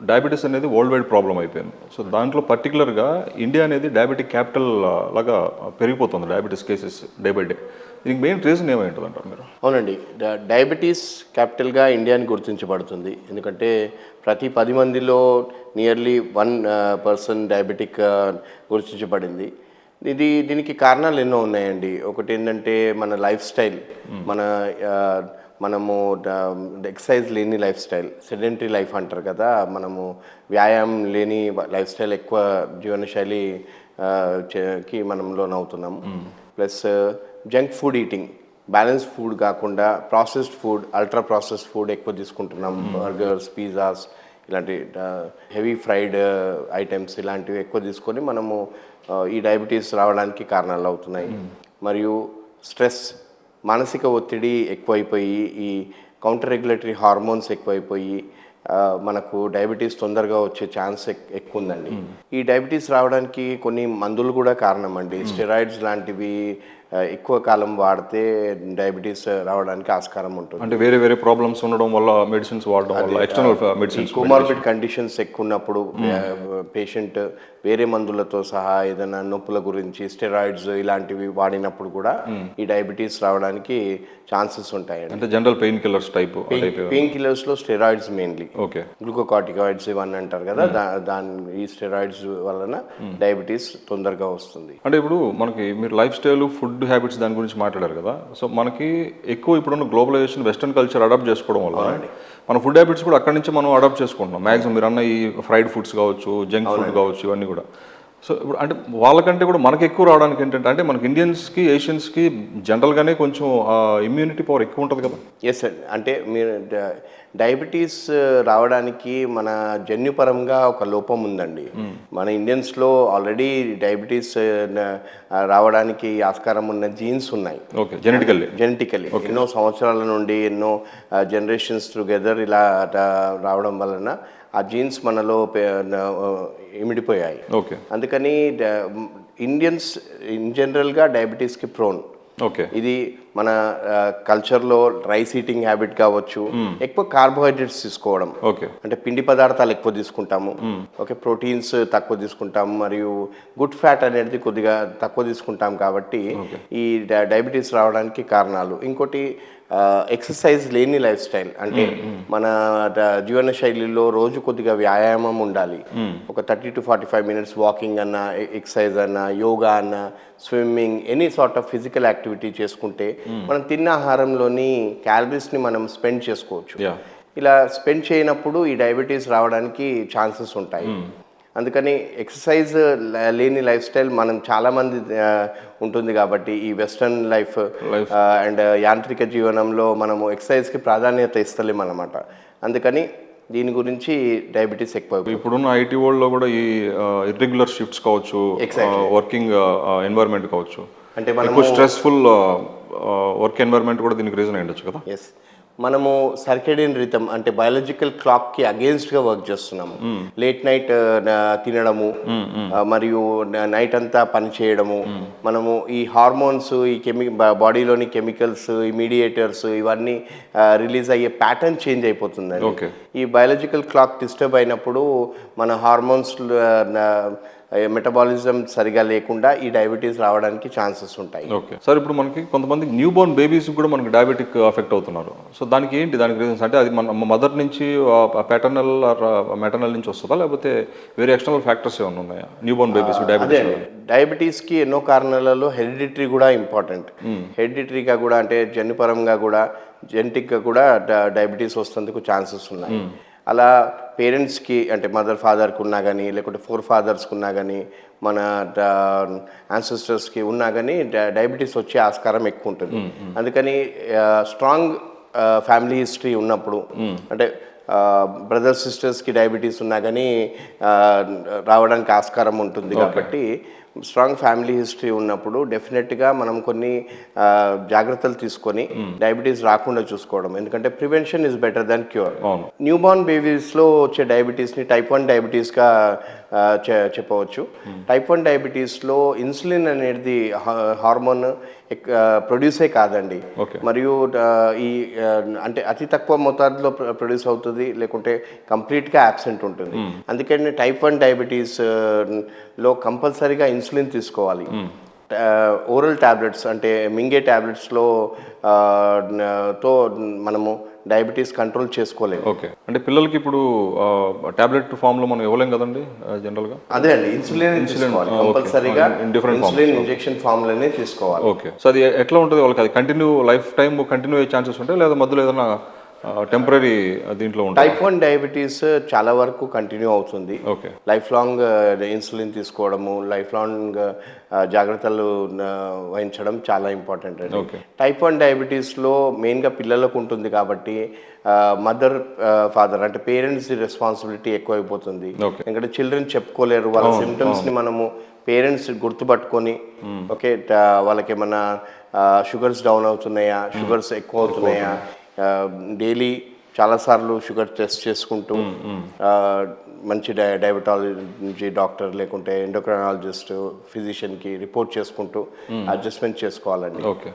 Diabetes అనేది world wide problem అయిపోయింది. So దాంట్లో పర్టికులర్గా ఇండియా అనేది డయాబెటిక్ క్యాపిటల్ లాగా పెరిగిపోతుంది diabetes cases day by day. దీనికి మెయిన్ రీజన్ ఏమైంటుంది అంటారు మీరు? అవునండి, డయాబెటీస్ క్యాపిటల్గా ఇండియాని గుర్తించబడుతుంది. ఎందుకంటే ప్రతి 10 మందిలో నియర్లీ 1% డయాబెటిక్ గుర్తించబడింది. దీనికి కారణాలు ఎన్నో ఉన్నాయండి. ఒకటి ఏంటంటే మన లైఫ్ స్టైల్, మన మనము ఎక్సర్సైజ్ లేని లైఫ్ స్టైల్, సెడెంటరీ లైఫ్ అంటారు కదా, మనము వ్యాయామం లేని లైఫ్ స్టైల్, ఎక్కువ జీవనశైలి కి మనం లోనవుతున్నాము. Plus junk food eating, balance food కాకుండా processed food, ultra processed food ఎక్కువ తీసుకుంటున్నాం. బర్గర్స్, పిజ్జాస్ ఇలాంటి హెవీ ఫ్రైడ్ ఐటమ్స్ ఇలాంటివి ఎక్కువ తీసుకొని మనము ఈ డయాబెటీస్ రావడానికి కారణాలు అవుతున్నాయి. మరియు స్ట్రెస్, మానసిక ఒత్తిడి ఎక్కువైపోయి, ఈ కౌంటర్ రెగ్యులేటరీ హార్మోన్స్ ఎక్కువైపోయి మనకు డయాబెటీస్ తొందరగా వచ్చే ఛాన్స్ ఎక్కువ ఉందండి. ఈ డయాబెటీస్ రావడానికి కొన్ని మందులు కూడా కారణం అండి. స్టెరాయిడ్స్ లాంటివి ఎక్కువ కాలం వాడితే డయాబెటీస్ రావడానికి ఆస్కారం ఉంటుంది. అంటే వేరే వేరే ప్రాబ్లమ్స్ ఉండడం వల్ల మెడిసిన్స్ వాడడం వల్ల, ఎక్స్టర్నల్ మెడిసిన్స్, కోమార్బిడ్ కండిషన్స్ ఎక్కువ ఉన్నప్పుడు పేషెంట్ వేరే మందులతో సహా ఏదైనా నొప్పుల గురించి స్టెరాయిడ్స్ ఇలాంటివి వాడినప్పుడు కూడా ఈ డయాబెటీస్ రావడానికి ఛాన్సెస్ ఉంటాయండి. అంటే general pain killers type, pain killers లో స్టెరాయిడ్స్ మెయిన్లీ, ఓకే, గ్లూకోకార్టికాయిడ్స్ ఇవన్నీ అంటారు కదా, ఈ స్టెరాయిడ్స్ వలన డయాబెటీస్ తొందరగా వస్తుంది. అంటే ఇప్పుడు మనకి మీరు లైఫ్ స్టైల్, ఫుడ్ హ్యాబిట్స్ దాని గురించి మాట్లాడారు కదా. సో మనకి ఎక్కువ ఇప్పుడున్న గ్లోబలైజేషన్, వెస్టర్న్ కల్చర్ అడాప్ట్ చేసుకోవడం వల్ల మన ఫుడ్ హ్యాబిట్స్ కూడా అక్కడి నుంచి మనం అడాప్ట్ చేసుకుంటున్నాం. మ్యాక్సిమం మీరు అన్న ఈ ఫ్రైడ్ ఫుడ్స్ కావచ్చు, జంక్ ఫుడ్ కావచ్చు, ఇవన్నీ కూడా. సో ఇప్పుడు అంటే వాళ్ళకంటే కూడా మనకి ఎక్కువ రావడానికి ఏంటంటే, అంటే మనకి ఇండియన్స్కి, ఏషియన్స్కి జనరల్గానే కొంచెం ఇమ్యూనిటీ పవర్ ఎక్కువ ఉంటుంది కదా. ఎస్ అండి, అంటే మీరు డయాబెటీస్ రావడానికి మన జన్యుపరంగా ఒక లోపం ఉందండి. మన ఇండియన్స్లో ఆల్రెడీ డయాబెటీస్ రావడానికి ఆస్కారం ఉన్న జీన్స్ ఉన్నాయి. ఓకే, జెనెటికల్లీ ఎన్నో సంవత్సరాల నుండి, ఎన్నో జనరేషన్స్ టుగెదర్ ఇలా రావడం వలన ఆ జీన్స్ మనలో ఇమిడిపోయాయి. ఓకే, అందుకని ఇండియన్స్ ఇన్ జనరల్గా డయాబెటీస్కి ప్రోన్. ఓకే, ఇది మన కల్చర్లో రైస్ ఈటింగ్ హ్యాబిట్ కావచ్చు, ఎక్కువ కార్బోహైడ్రేట్స్ తీసుకోవడం, ఓకే, అంటే పిండి పదార్థాలు ఎక్కువ తీసుకుంటాము, ఓకే, ప్రోటీన్స్ తక్కువ తీసుకుంటాము, మరియు గుడ్ ఫ్యాట్ అనేది కొద్దిగా తక్కువ తీసుకుంటాం. కాబట్టి ఈ డయాబెటీస్ రావడానికి కారణాలు. ఇంకోటి ఎక్సర్సైజ్ లేని లైఫ్ స్టైల్, అంటే మన జీవన శైలిలో రోజు కొద్దిగా వ్యాయామం ఉండాలి. ఒక 30 to 45 minutes వాకింగ్ అన్న, ఎక్సర్సైజ్ అన్న, యోగా అన్న, swimming, any sort of physical activity చేసుకుంటే మనం తిన్న ఆహారంలోని క్యాలరీస్ని మనం స్పెండ్ చేసుకోవచ్చు. ఇలా స్పెండ్ చేయనప్పుడు ఈ డయాబెటీస్ రావడానికి ఛాన్సెస్ ఉంటాయి. అందుకని ఎక్సర్సైజ్ లేని లైఫ్ స్టైల్ మనం చాలామంది ఉంటుంది కాబట్టి, ఈ వెస్ట్రన్ లైఫ్ అండ్ యాంత్రిక జీవనంలో మనము ఎక్సర్సైజ్కి ప్రాధాన్యత ఇస్తలేం అన్నమాట. అందుకని దీని గురించి డయాబెటీస్ ఎక్కువ. ఇప్పుడున్న ఐటీ వరల్డ్లో కూడా ఈ ఇర్రెగ్యులర్ షిఫ్ట్స్ కావచ్చు, వర్కింగ్ ఎన్వైర్న్మెంట్ కావచ్చు, అంటే మనకు స్ట్రెస్ఫుల్ వర్క్ ఎన్వైర్న్మెంట్ కూడా దీనికి రీజన్ అయ్యొచ్చు కదా. ఎస్, మనము సర్కేడియన్ రిథమ్, అంటే బయాలజికల్ క్లాక్కి అగేన్స్ట్గా వర్క్ చేస్తున్నాము. లేట్ నైట్ తినడము, మరియు నైట్ అంతా పని చేయడము, మనము ఈ హార్మోన్స్, ఈ బాడీలోని కెమికల్స్, ఈ మీడియేటర్స్ ఇవన్నీ రిలీజ్ అయ్యే ప్యాటర్న్ చేంజ్ అయిపోతుందండి. ఈ బయాలజికల్ క్లాక్ డిస్టర్బ్ అయినప్పుడు మన హార్మోన్స్ మెటబాలిజం సరిగా లేకుండా ఈ డయాబెటీస్ రావడానికి ఛాన్సెస్ ఉంటాయి. ఓకే సార్, ఇప్పుడు మనకి కొంతమంది న్యూ బోర్న్ బేబీస్ కూడా మనకి డయాబెటిక్ అఫెక్ట్ అవుతున్నారు. సో దానికి ఏంటి, దానికి రీజన్స్ అంటే అది మన మదర్ నుంచి, ప్యాటర్నల్ మెటర్నల్ నుంచి వస్తుందా, లేకపోతే వేరే ఎక్స్టర్నల్ ఫ్యాక్టర్స్ ఏమైనా ఉన్నాయా న్యూ బోర్న్ బేబీస్ డయాబెటీస్కి? ఎన్నో కారణాలలో హెరిడిటరీ కూడా ఇంపార్టెంట్. హెరిడిటరీగా కూడా, అంటే జన్యుపరంగా కూడా, జెనెటిక్గా కూడా డయాబెటీస్ వస్తేందుకు ఛాన్సెస్ ఉన్నాయి. అలా పేరెంట్స్కి, అంటే మదర్ ఫాదర్కి ఉన్నా కానీ, లేకుంటే 4 fathersకి ఉన్నా కానీ, మన యాన్సెస్టర్స్కి ఉన్నా కానీ డయాబెటీస్ వచ్చే ఆస్కారం ఎక్కువ ఉంటుంది. అందుకని స్ట్రాంగ్ ఫ్యామిలీ హిస్టరీ ఉన్నప్పుడు, అంటే బ్రదర్స్ సిస్టర్స్కి డయాబెటీస్ ఉన్నా కానీ రావడానికి ఆస్కారం ఉంటుంది. కాబట్టి స్ట్రాంగ్ ఫ్యామిలీ హిస్టరీ ఉన్నప్పుడు డెఫినెట్గా మనం కొన్ని జాగ్రత్తలు తీసుకొని డయాబెటీస్ రాకుండా చూసుకోవడం. ఎందుకంటే prevention is better than cure. New born బేబీస్లో వచ్చే డయాబెటీస్ని టైప్ 1 డయాబెటీస్గా చెప్పవచ్చు. టైప్ 1 డయాబెటీస్లో ఇన్సులిన్ అనేది హార్మోన్ ప్రొడ్యూసే కాదండి. Okay. మరియు ఈ అంటే అతి తక్కువ మోతాదులో ప్రొడ్యూస్ అవుతుంది, లేకుంటే కంప్లీట్గా యాబ్సెంట్ ఉంటుంది. అందుకని టైప్ 1 డయాబెటీస్ లో కంపల్సరీగా ఇన్సులిన్ తీసుకోవాలి. ఓరల్ ట్యాబ్లెట్స్ అంటే మింగే ట్యాబ్లెట్స్లో తో మనము డయాబెటీస్ కంట్రోల్ చేసుకోలేము. ఓకే, అంటే పిల్లలకి ఇప్పుడు టాబ్లెట్ ఫామ్లో మనం ఇవ్వలేం కదండి జనరల్గా. అదే అండి, ఇన్సులిన్ తీసుకోవాలి కంపల్సరీగా. ఇన్సులిన్ ఇంజెక్షన్ ఫామ్లోనే తీసుకోవాలి. ఓకే, సో అది ఎట్లా ఉంటుంది వాళ్ళకి? అది కంటిన్యూ లైఫ్ టైం కంటిన్యూ అయ్యే ఛాన్సెస్ ఉంటాయి, లేదా మధ్యలో ఏదైనా టెంపరీ దీంట్లో ఉంటాయి? టైప్ 1 డయాబెటీస్ చాలా వరకు కంటిన్యూ అవుతుంది. ఓకే. లైఫ్ లాంగ్ ఇన్సులిన్ తీసుకోవడము, లైఫ్ లాంగ్ జాగ్రత్తలు వహించడం చాలా ఇంపార్టెంట్ అండి. ఓకే. టైప్ 1 డయాబెటీస్లో మెయిన్గా పిల్లలకు ఉంటుంది కాబట్టి మదర్ ఫాదర్ అంటే పేరెంట్స్ రెస్పాన్సిబిలిటీ ఎక్కువైపోతుంది. ఓకే. ఎందుకంటే చిల్డ్రన్ చెప్పుకోలేరు వాళ్ళ సిమ్టమ్స్ని. మనము పేరెంట్స్ గుర్తుపట్టుకొని ఓకే వాళ్ళకి ఏమన్నా షుగర్స్ డౌన్ అవుతున్నాయా, షుగర్స్ ఎక్కువ అవుతున్నాయా, డైలీ చాలాసార్లు షుగర్ టెస్ట్ చేసుకుంటూ మంచి డయాబెటాలజీ డాక్టర్ లేకుంటే ఎండోక్రైనాలజిస్ట్ ఫిజిషియన్కి రిపోర్ట్ చేసుకుంటూ అడ్జస్ట్మెంట్ చేసుకోవాలండి. ఓకే.